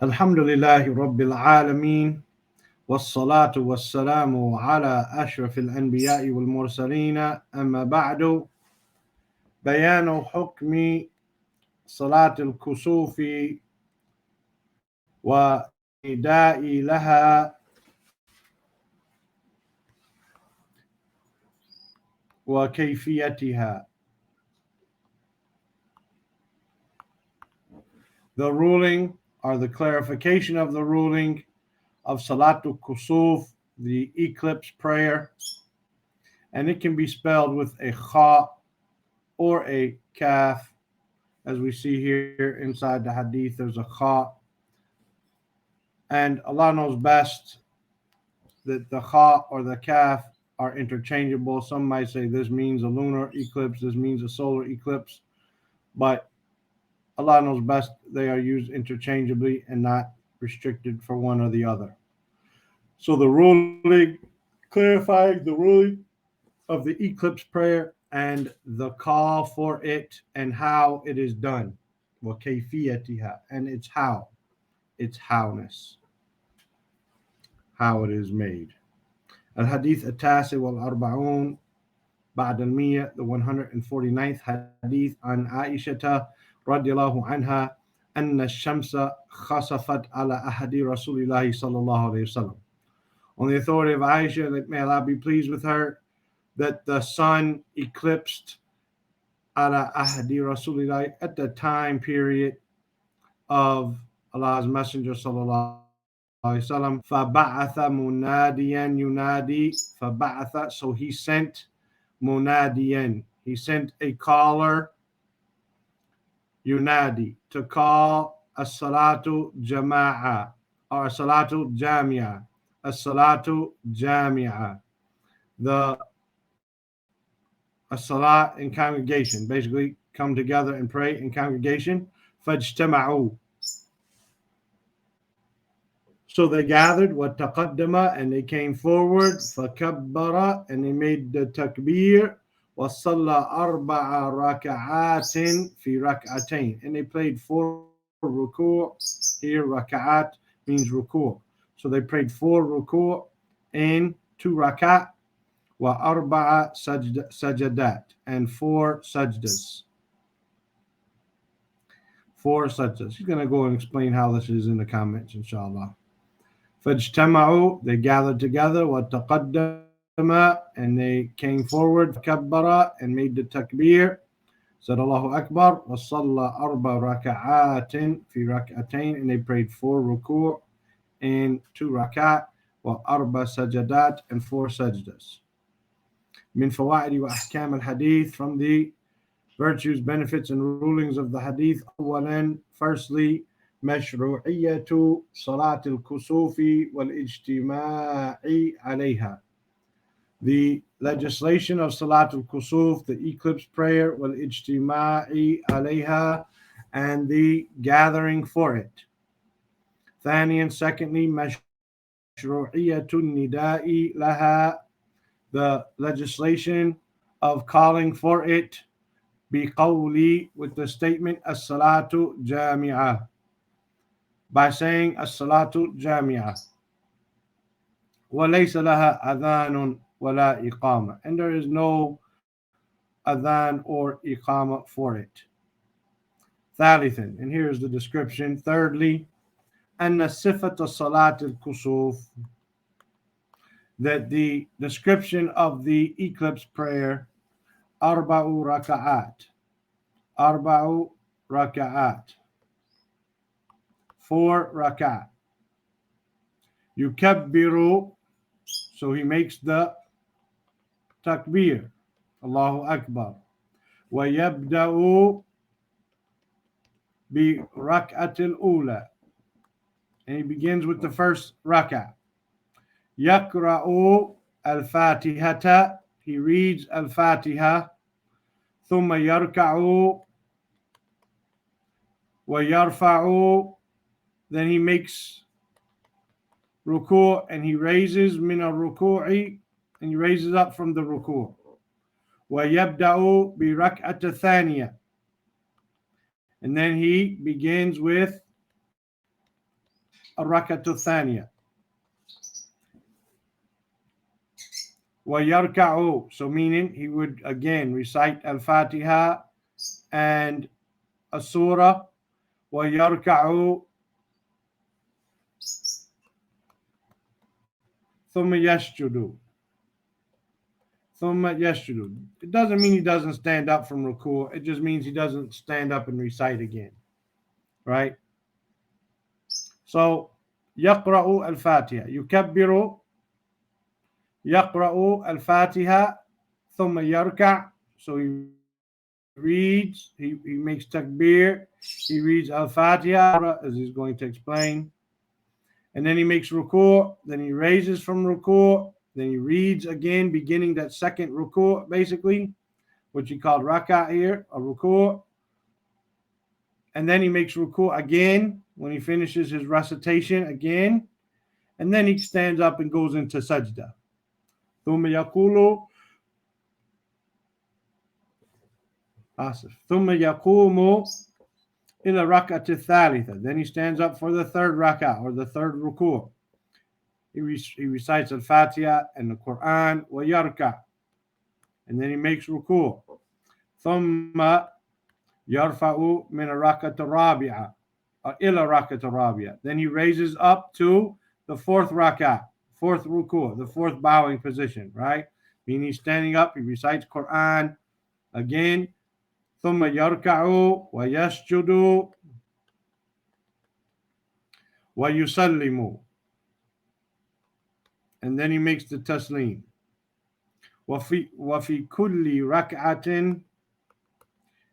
Alhamdulillahi Rabbil Alameen. والصلاة والسلام على أشرف الأنبياء والمرسلين أما بعد بيان حكم صلاة الكسوف ونداء لها وكيفيتها. The ruling or the clarification of the ruling of Salatul Kusuf, the eclipse prayer, and it can be spelled with a kha or a kaf, as we see here inside the hadith. There's a kha, and Allah knows best that the kha or the kaf are interchangeable. Some might say this means a lunar eclipse, this means a solar eclipse, but Allah knows best they are used interchangeably and not restricted for one or the other. So the ruling, clarifying the ruling of the eclipse prayer and the call for it and how it is done. وَكَيْفِيَتِهَا, and its howness, how it is made. الحديث التاسع والأربعون بعد المية, the 149th hadith, عن عائشة رضي الله عنها أن الشمس خسفت على أحد رسول الله صلى الله عليه وسلم. On the authority of Aisha, that may Allah be pleased with her, that the sun eclipsed ala ahdi Rasulillah at the time period of Allah's Messenger sallallahu alaihi wasallam. فَبَعَثَ مُنَادِيًا يُنَادِي فَبَعَثَ, so he sent munadiyan, he sent a caller, yunadi, to call as-salatu jama'a or as-salatu jami'a, as-salatu jami'a, the as-salat in congregation, basically come together and pray in congregation. فَاجْتَمَعُوا, so they gathered, وَتَقَدَّمَ, and they came forward, فَكَبَّرَ, and they made the takbir, وَصَلَّى أَرْبَعَ رَكَعَاتٍ فِي رَكْعَتَيْن, and they prayed 4 ruku'. Here raka'at means ruku', so they prayed 4 ruku' in 2 rak'at, وَأَرْبَعَ سَجَدَات, and 4 sajdas. 4 sajdas. He's going to go and explain how this is in the comments, inshallah. فَاجْتَمَعُوا, they gathered together, وَتَقَدَّمَ, and they came forward, كَبَّرَ, and made the takbir, said Allahu Akbar, وَصَلَّى أَرْبَعَ رَكَعَاتٍ فِي رَكْعَتَيْن, and they prayed 4 ruku' in 2 rak'at, وَأَرْبَعَ سَجَدَات, and 4 sajdas. من فوائد وأحكام الحديث, from the virtues, benefits, and rulings of the hadith. أولا, firstly, مشروعية صلاة الكسوف والاجتماع عليها, the legislation of Salat al-Kusuf, the eclipse prayer, والاجتماع عليها, and the gathering for it. ثانيا, secondly, مشروعية النداء لها, the legislation of calling for it, بقولي, with the statement as-salatu jami'ah, by saying as-salatu jami'ah, وَلَيْسَ لَهَا أَذَانٌ وَلَا إِقَامَةٌ, and there is no adhan or iqama for it. ثالثا, and here's the description. Thirdly, أن صفة صلاة الكسوف, that the description of the eclipse prayer, arba'u raka'at, 4 raka'at. Yukabbiru, so he makes the takbir, Allahu Akbar. Wa yabda'u bi rak'atil ula, and he begins with the first rak'ah. Yaqra'u al-Fatihata, he reads al-Fatiha. Thumma yarka'u wa yarfa'u, then he makes ruku' and he raises min al-ruku'i, and he raises up from the ruku'. Wa yabda'u bi rak'at thaniya, and then he begins with الركعة الثانية. ويركع, so meaning he would again recite Al-Fatiha and a surah. ويركع ثم يسجد. It doesn't mean he doesn't stand up from ruku'. It just means he doesn't stand up and recite again. Right? So, يقرأ الفاتحة. يكبر يقرأ الفاتحة ثم يركع. So he reads, he makes takbir, he reads al-Fatiha as he's going to explain. And then he makes ruku', then he raises from ruku', then he reads again, beginning that second ruku', basically, which he called rak'ah here, a ruku'. And then he makes ruku' again when he finishes his recitation again. And then he stands up and goes into sajda. ثم يقول ثم يقوم إلى الركعة الثالثة. Then he stands up for the third rak'ah or the third ruku'. He recites al-Fatiha and the Quran. ويركع. And then he makes ruku'. ثم يرفع من الركعة الرابعة إلى الركعة الرابعة. Then he raises up to the fourth rak'ah, fourth ruku', the fourth bowing position, right? Meaning he's standing up, he recites Quran again. ثم يركع ويسجد ويسلم. And then he makes the taslim. وفي كل ركعة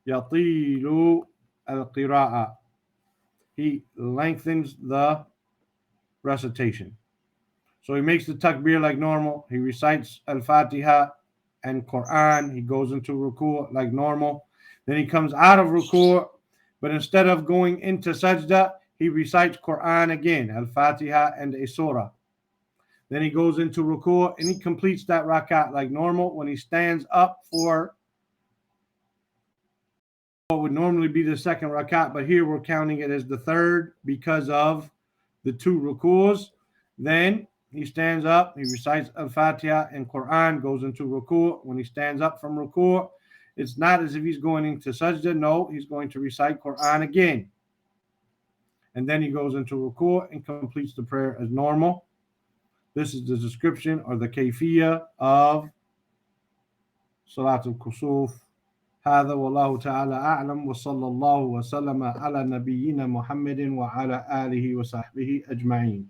يطيل القراءة. He lengthens the recitation. So he makes the takbir like normal. He recites al-Fatiha and Quran. He goes into ruku' like normal. Then he comes out of ruku', but instead of going into sajda, he recites Quran again, al-Fatiha and a surah. Then he goes into ruku' and he completes that rak'ah like normal. When he stands up for what would normally be the second rak'ah, but here we're counting it as the third because of the two ruku's. Then he stands up, he recites al-Fatiha and Quran, goes into ruku'. When he stands up from ruku', it's not as if he's going into sajda. No, he's going to recite Quran again. And then he goes into ruku' and completes the prayer as normal. This is the description or the kayfiyah of Salat al-Kusuf. هذا والله تعالى أعلم وصلى الله وسلم على نبينا محمد وعلى آله وصحبه أجمعين.